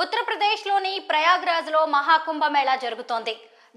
ఉత్తరప్రదేశ్లోని ప్రయాగ్రాజ్లో మహాకుంభమేళా జరుగుతోంది.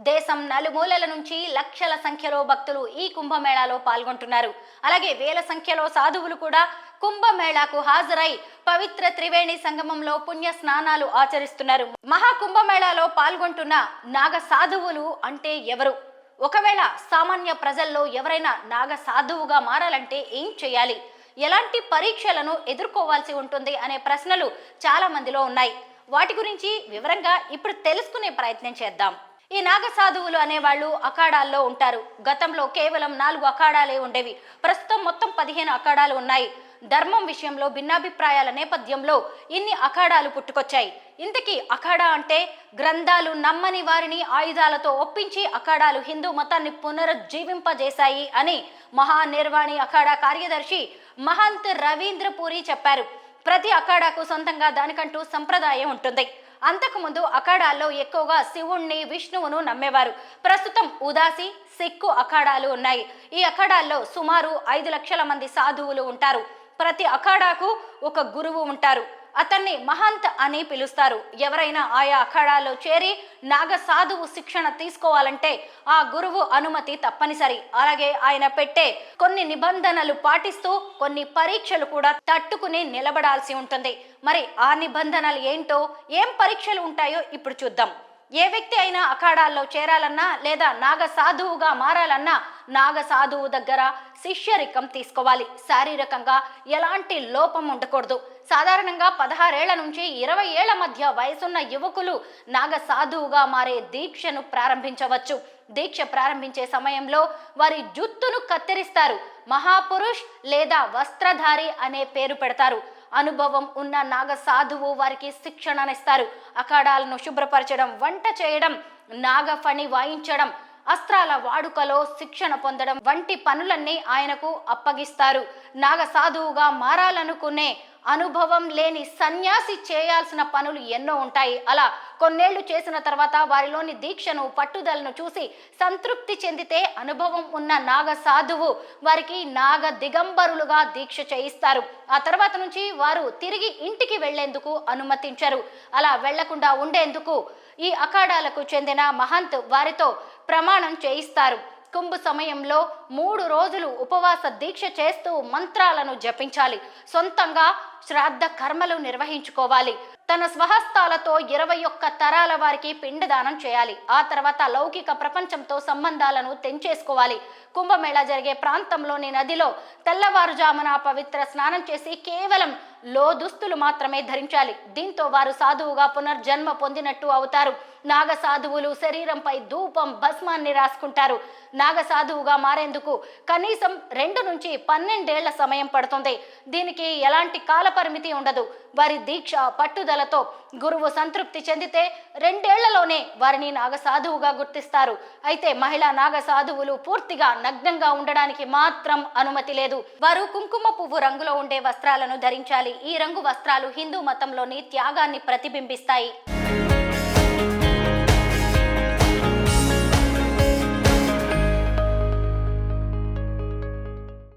దేశం నలుమూలల నుంచి లక్షల సంఖ్యలో భక్తులు ఈ కుంభమేళాలో పాల్గొంటున్నారు. అలాగే వేల సంఖ్యలో సాధువులు కూడా కుంభమేళాకు హాజరై పవిత్ర త్రివేణి సంగమంలో పుణ్య స్నానాలు ఆచరిస్తున్నారు. మహాకుంభమేళాలో పాల్గొంటున్న నాగ సాధువులు అంటే ఎవరు? ఒకవేళ సామాన్య ప్రజల్లో ఎవరైనా నాగ సాధువుగా మారాలంటే ఏం చేయాలి? ఎలాంటి పరీక్షలను ఎదుర్కోవాల్సి ఉంటుంది అనే ప్రశ్నలు చాలా మందిలో ఉన్నాయి. వాటి గురించి వివరంగా ఇప్పుడు తెలుసుకునే ప్రయత్నం చేద్దాం. ఈ నాగ సాధువులు అనేవాళ్ళు అఖాడాల్లో ఉంటారు. గతంలో కేవలం 4 అఖాడాలే ఉండేవి. ప్రస్తుతం మొత్తం 15 అఖాడాలు ఉన్నాయి. ధర్మం విషయంలో భిన్నాభిప్రాయాల నేపథ్యంలో ఇన్ని అఖాడాలు పుట్టుకొచ్చాయి. ఇంతకీ అఖాడా అంటే గ్రంథాలు నమ్మని వారిని ఆయుధాలతో ఒప్పించి అఖాడాలు హిందూ మతాన్ని పునరుజ్జీవింపజేశాయి అని మహానిర్వాణి అఖాడా కార్యదర్శి మహంత్ రవీంద్రపురి చెప్పారు. ప్రతి అఖాడాకు సొంతంగా దానికంటూ సంప్రదాయం ఉంటుంది. అంతకుముందు అఖాడాల్లో ఎక్కువగా శివుణ్ణి, విష్ణువును నమ్మేవారు. ప్రస్తుతం ఉదాసి, సిక్కు అఖాడాలు ఉన్నాయి. ఈ అఖాడాల్లో సుమారు 5 లక్షల మంది సాధువులు ఉంటారు. ప్రతి అఖాడాకు ఒక గురువు ఉంటారు. అతన్ని మహంత్ అని పిలుస్తారు. ఎవరైనా ఆయా అఖాడాల్లో చేరి నాగ సాధువు శిక్షణ తీసుకోవాలంటే ఆ గురువు అనుమతి తప్పనిసరి. అలాగే ఆయన పెట్టే కొన్ని నిబంధనలు పాటిస్తూ కొన్ని పరీక్షలు కూడా తట్టుకుని నిలబడాల్సి ఉంటుంది. మరి ఆ నిబంధనలు ఏంటో, ఏం పరీక్షలు ఉంటాయో ఇప్పుడు చూద్దాం. ఏ వ్యక్తి అయినా అఖాడాల్లో చేరాలన్నా లేదా నాగ సాధువుగా మారాలన్నా నాగ సాధువు దగ్గర శిష్యరికం తీసుకోవాలి. శారీరకంగా ఎలాంటి లోపం ఉండకూడదు. సాధారణంగా 16 ఏళ్ల నుంచి 20 ఏళ్ల మధ్య వయసున్న యువకులు నాగ సాధువుగా మారే దీక్షను ప్రారంభించవచ్చు. దీక్ష ప్రారంభించే సమయంలో వారి జుత్తును కత్తిరిస్తారు. మహాపురుష్ లేదా వస్త్రధారి అనే పేరు పెడతారు. అనుభవం ఉన్న నాగ సాధువు వారికి శిక్షణనిస్తారు. అఖాడాలను శుభ్రపరచడం, వంట చేయడం, నాగఫణి వాయించడం, అస్త్రాల వాడుకలో శిక్షణ పొందడం వంటి పనులన్నీ ఆయనకు అప్పగిస్తారు. నాగ సాధువుగా మారాలనుకునే అనుభవం లేని సన్యాసి చేయాల్సిన పనులు ఎన్నో ఉంటాయి. అలా కొన్నేళ్లు చేసిన తర్వాత వారిలోని దీక్షను, పట్టుదలను చూసి సంతృప్తి చెందితే అనుభవం ఉన్న నాగ సాధువు వారికి నాగ దిగంబరులుగా దీక్ష చేయిస్తారు. ఆ తర్వాత నుంచి వారు తిరిగి ఇంటికి వెళ్లేందుకు అనుమతించరు. అలా వెళ్లకుండా ఉండేందుకు ఈ అఖాడాలకు చెందిన మహంత్ వారితో ప్రమాణం చేయిస్తారు. కుంభ సమయంలో 3 రోజులు ఉపవాస దీక్ష చేస్తూ మంత్రాలను జపించాలి. సొంతంగా శ్రాద్ధ కర్మలు నిర్వహించుకోవాలి. తన స్వహస్తాలతో 21 తరాల వారికి పిండదానం చేయాలి. ఆ తర్వాత లౌకిక ప్రపంచంతో సంబంధాలను తెంచేసుకోవాలి. కుంభమేళా జరిగే ప్రాంతంలోని నదిలో తెల్లవారుజామున పవిత్ర స్నానం చేసి కేవలం దుస్తులు మాత్రమే ధరించాలి. దీంతో వారు సాధువుగా పునర్జన్మ పొందినట్టు అవుతారు. నాగ సాధువులు శరీరంపై ధూపం, భస్మాన్ని రాసుకుంటారు. నాగ సాధువుగా మారేందుకు కనీసం 2 నుంచి 12 ఏళ్ల సమయం పడుతుంది. దీనికి ఎలాంటి కాల పరిమితి ఉండదు. వారి దీక్ష, పట్టుదలతో గురువు సంతృప్తి చెందితే 2 ఏళ్లలోనే వారిని నాగ సాధువుగా గుర్తిస్తారు. అయితే మహిళా నాగ సాధువులు పూర్తిగా నగ్నంగా ఉండడానికి మాత్రం అనుమతి లేదు. వారు కుంకుమ పువ్వు రంగులో ఉండే వస్త్రాలను ధరించాలి. ఈ రంగు వస్త్రాలు హిందూ మతంలోని త్యాగాన్ని ప్రతిబింబిస్తాయి.